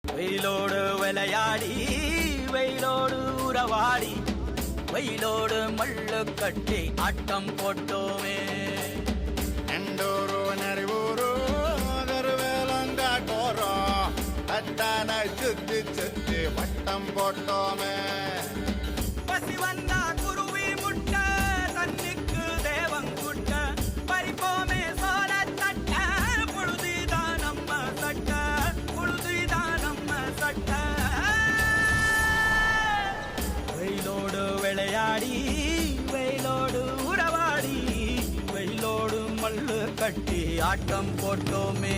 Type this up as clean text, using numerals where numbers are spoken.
வெயிலோடு விளையாடி வெயிலோடு உறவாடி வெயிலோடு மல்லு கட்டி ஆட்டம் போட்டோமே. எண்டூரு நரிவூரு கருவேலங்காட்டோரோ அத்தான சுத்தி சுத்தி வட்டம் போட்டோமே. பசி வந்தா குருவி முட்ட தண்ணிக்கு தேவங்குட்ட பறிப்போமே சோழ தட்ட புழுதிதான் நம்ம சட்ட புழுதிதான் நம்ம சட்ட. வெயிலோடு விளையாடி வெயிலோடு உறவாடி வெயிலோடு மல்லு கட்டி ஆட்டம் போட்டோமே.